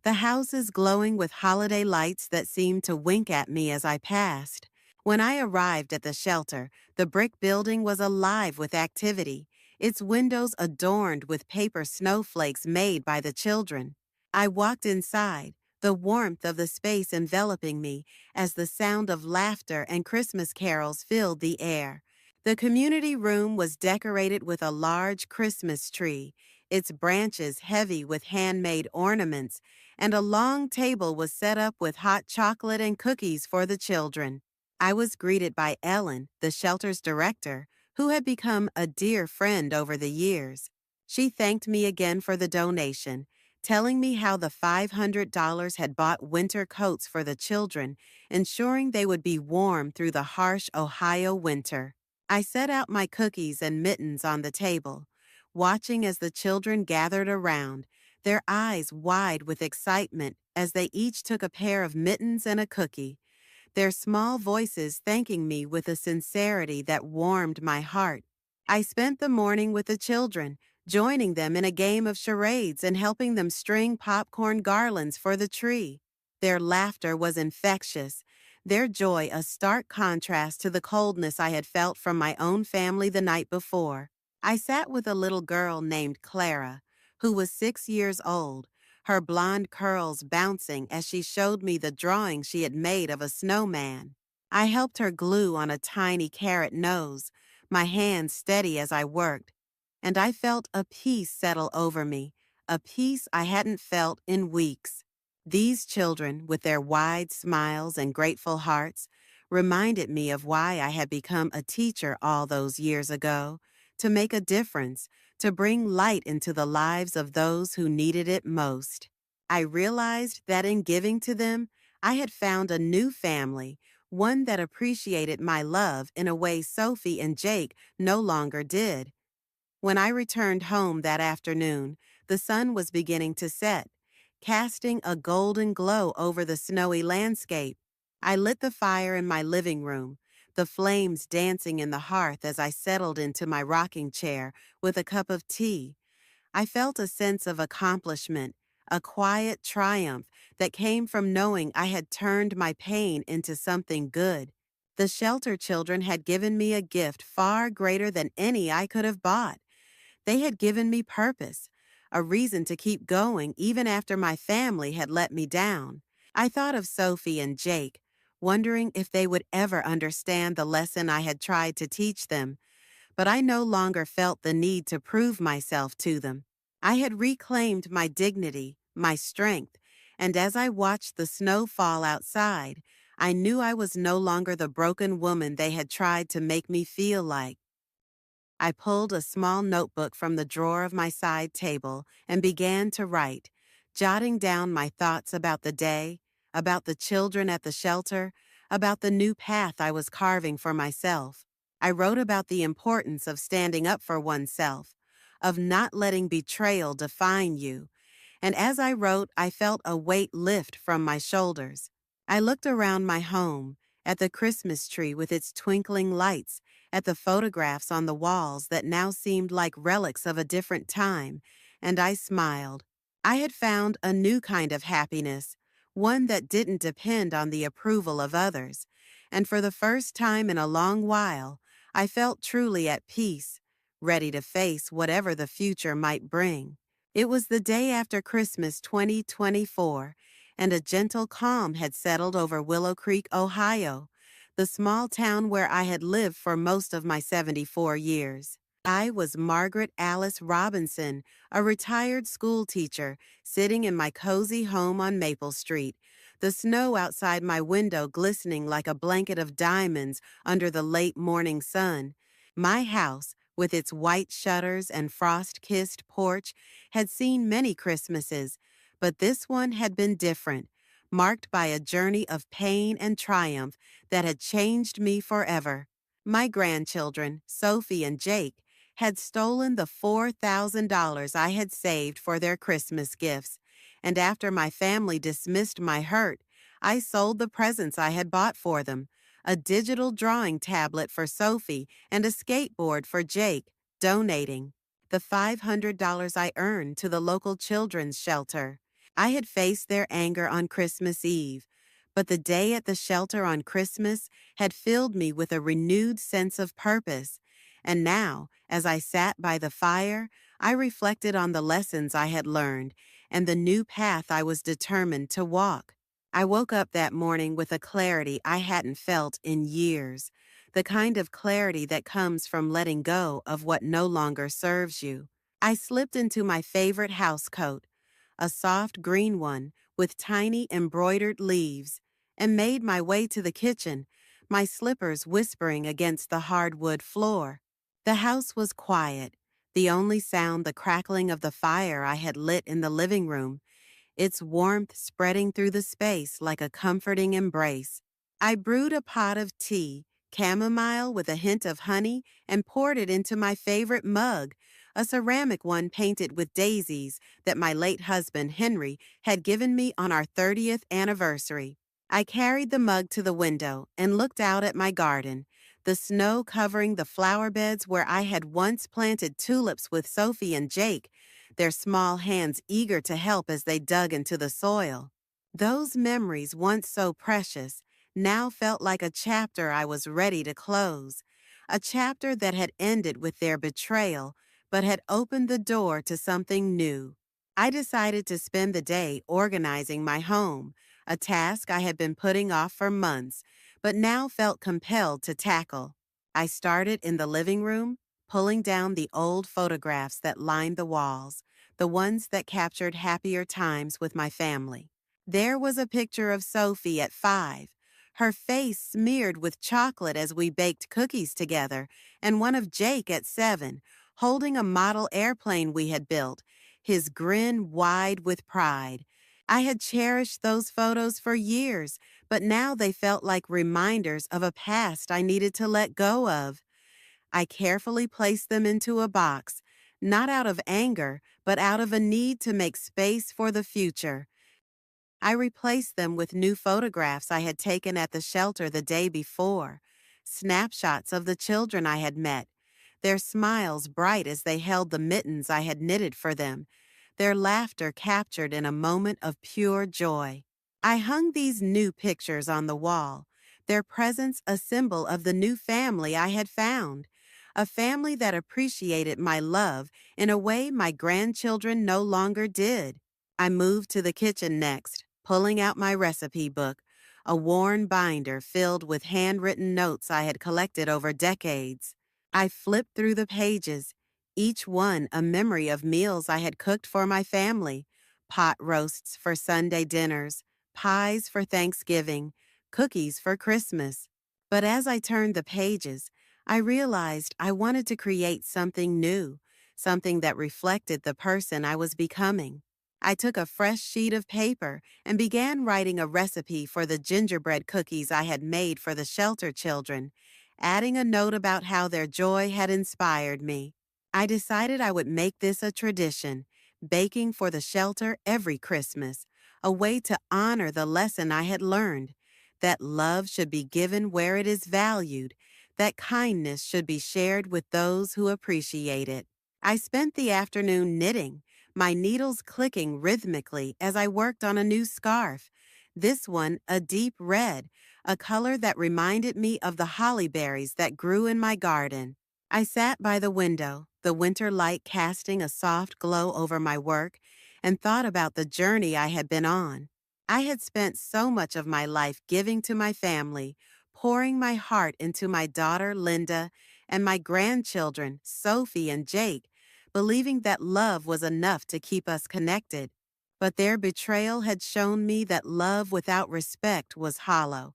the houses glowing with holiday lights that seemed to wink at me as I passed. When I arrived at the shelter, the brick building was alive with activity, its windows adorned with paper snowflakes made by the children. I walked inside, the warmth of the space enveloping me as the sound of laughter and Christmas carols filled the air. The community room was decorated with a large Christmas tree, its branches heavy with handmade ornaments, and a long table was set up with hot chocolate and cookies for the children. I was greeted by Ellen, the shelter's director, who had become a dear friend over the years. She thanked me again for the donation, telling me how the $500 had bought winter coats for the children, ensuring they would be warm through the harsh Ohio winter. I set out my cookies and mittens on the table, watching as the children gathered around, their eyes wide with excitement as they each took a pair of mittens and a cookie, their small voices thanking me with a sincerity that warmed my heart. I spent the morning with the children, joining them in a game of charades and helping them string popcorn garlands for the tree. Their laughter was infectious, their joy a stark contrast to the coldness I had felt from my own family the night before. I sat with a little girl named Clara, who was 6 years old, her blonde curls bouncing as she showed me the drawing she had made of a snowman. I helped her glue on a tiny carrot nose, my hands steady as I worked, and I felt a peace settle over me, a peace I hadn't felt in weeks. These children, with their wide smiles and grateful hearts, reminded me of why I had become a teacher all those years ago, to make a difference, to bring light into the lives of those who needed it most. I realized that in giving to them, I had found a new family, one that appreciated my love in a way Sophie and Jake no longer did. When I returned home that afternoon, the sun was beginning to set, casting a golden glow over the snowy landscape. I lit the fire in my living room, the flames dancing in the hearth as I settled into my rocking chair with a cup of tea. I felt a sense of accomplishment, a quiet triumph that came from knowing I had turned my pain into something good. The shelter children had given me a gift far greater than any I could have bought. They had given me purpose, a reason to keep going even after my family had let me down. I thought of Sophie and Jake, wondering if they would ever understand the lesson I had tried to teach them, but I no longer felt the need to prove myself to them. I had reclaimed my dignity, my strength, and as I watched the snow fall outside, I knew I was no longer the broken woman they had tried to make me feel like. I pulled a small notebook from the drawer of my side table and began to write, jotting down my thoughts about the day, about the children at the shelter, about the new path I was carving for myself. I wrote about the importance of standing up for oneself, of not letting betrayal define you, and as I wrote, I felt a weight lift from my shoulders. I looked around my home, at the Christmas tree with its twinkling lights, at the photographs on the walls that now seemed like relics of a different time, and I smiled. I had found a new kind of happiness, one that didn't depend on the approval of others, and for the first time in a long while, I felt truly at peace, ready to face whatever the future might bring. It was the day after Christmas 2024, and a gentle calm had settled over Willow Creek, Ohio, the small town where I had lived for most of my 74 years. I was Margaret Alice Robinson, a retired school teacher, sitting in my cozy home on Maple Street, the snow outside my window glistening like a blanket of diamonds under the late morning sun. My house, with its white shutters and frost-kissed porch, had seen many Christmases, but this one had been different, marked by a journey of pain and triumph that had changed me forever. My grandchildren, Sophie and Jake, had stolen the $4,000 I had saved for their Christmas gifts, and after my family dismissed my hurt, I sold the presents I had bought for them, a digital drawing tablet for Sophie and a skateboard for Jake, donating the $500 I earned to the local children's shelter. I had faced their anger on Christmas Eve, but the day at the shelter on Christmas had filled me with a renewed sense of purpose. And now, as I sat by the fire, I reflected on the lessons I had learned and the new path I was determined to walk. I woke up that morning with a clarity I hadn't felt in years, the kind of clarity that comes from letting go of what no longer serves you. I slipped into my favorite house coat, a soft green one with tiny embroidered leaves, and made my way to the kitchen, my slippers whispering against the hardwood floor. The house was quiet, the only sound the crackling of the fire I had lit in the living room, its warmth spreading through the space like a comforting embrace. I brewed a pot of tea, chamomile with a hint of honey, and poured it into my favorite mug, a ceramic one painted with daisies that my late husband, Henry, had given me on our 30th anniversary. I carried the mug to the window and looked out at my garden, the snow covering the flower beds where I had once planted tulips with Sophie and Jake, their small hands eager to help as they dug into the soil. Those memories, once so precious, now felt like a chapter I was ready to close, a chapter that had ended with their betrayal, but had opened the door to something new. I decided to spend the day organizing my home, a task I had been putting off for months, but now felt compelled to tackle. I started in the living room, pulling down the old photographs that lined the walls, the ones that captured happier times with my family. There was a picture of Sophie at 5, her face smeared with chocolate as we baked cookies together, and one of Jake at 7, holding a model airplane we had built, his grin wide with pride. I had cherished those photos for years, but now they felt like reminders of a past I needed to let go of. I carefully placed them into a box, not out of anger, but out of a need to make space for the future. I replaced them with new photographs I had taken at the shelter the day before, snapshots of the children I had met, their smiles bright as they held the mittens I had knitted for them, their laughter captured in a moment of pure joy. I hung these new pictures on the wall, their presence a symbol of the new family I had found, a family that appreciated my love in a way my grandchildren no longer did. I moved to the kitchen next, pulling out my recipe book, a worn binder filled with handwritten notes I had collected over decades. I flipped through the pages, each one a memory of meals I had cooked for my family, pot roasts for Sunday dinners, pies for Thanksgiving, cookies for Christmas. But as I turned the pages, I realized I wanted to create something new, something that reflected the person I was becoming. I took a fresh sheet of paper and began writing a recipe for the gingerbread cookies I had made for the shelter children, adding a note about how their joy had inspired me. I decided I would make this a tradition, baking for the shelter every Christmas, a way to honor the lesson I had learned that love should be given where it is valued, that kindness should be shared with those who appreciate it. I spent the afternoon knitting, my needles clicking rhythmically as I worked on a new scarf, this one a deep red, a color that reminded me of the holly berries that grew in my garden. I sat by the window, the winter light casting a soft glow over my work, and thought about the journey I had been on. I had spent so much of my life giving to my family, pouring my heart into my daughter Linda and my grandchildren Sophie and Jake, believing that love was enough to keep us connected. But their betrayal had shown me that love without respect was hollow,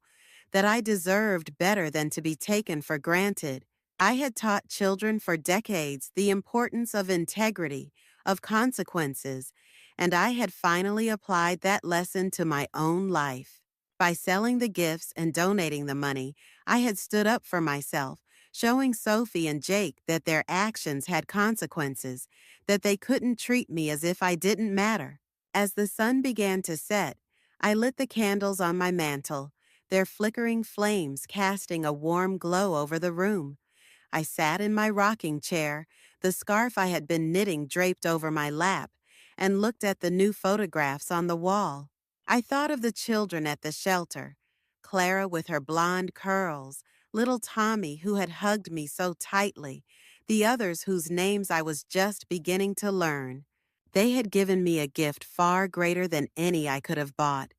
that I deserved better than to be taken for granted. I had taught children for decades the importance of integrity, of consequences, and I had finally applied that lesson to my own life. By selling the gifts and donating the money, I had stood up for myself, showing Sophie and Jake that their actions had consequences, that they couldn't treat me as if I didn't matter. As the sun began to set, I lit the candles on my mantel, their flickering flames casting a warm glow over the room. I sat in my rocking chair, the scarf I had been knitting draped over my lap, and looked at the new photographs on the wall. I thought of the children at the shelter, Clara with her blonde curls, little Tommy who had hugged me so tightly, the others whose names I was just beginning to learn. They had given me a gift far greater than any I could have bought,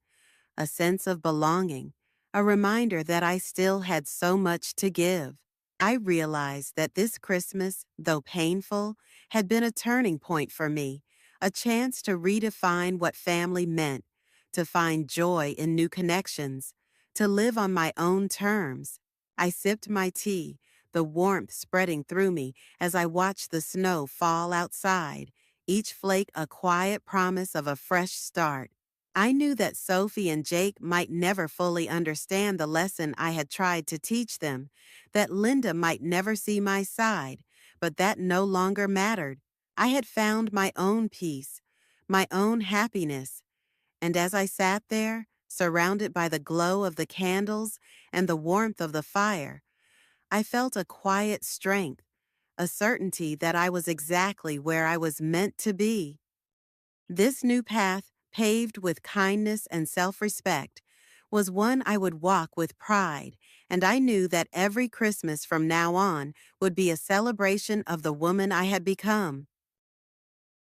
a sense of belonging, a reminder that I still had so much to give. I realized that this Christmas, though painful, had been a turning point for me, a chance to redefine what family meant, to find joy in new connections, to live on my own terms. I sipped my tea, the warmth spreading through me as I watched the snow fall outside, each flake a quiet promise of a fresh start. I knew that Sophie and Jake might never fully understand the lesson I had tried to teach them, that Linda might never see my side, but that no longer mattered. I had found my own peace, my own happiness, and as I sat there, surrounded by the glow of the candles and the warmth of the fire, I felt a quiet strength, a certainty that I was exactly where I was meant to be. This new path, paved with kindness and self-respect, was one I would walk with pride, and I knew that every Christmas from now on would be a celebration of the woman I had become.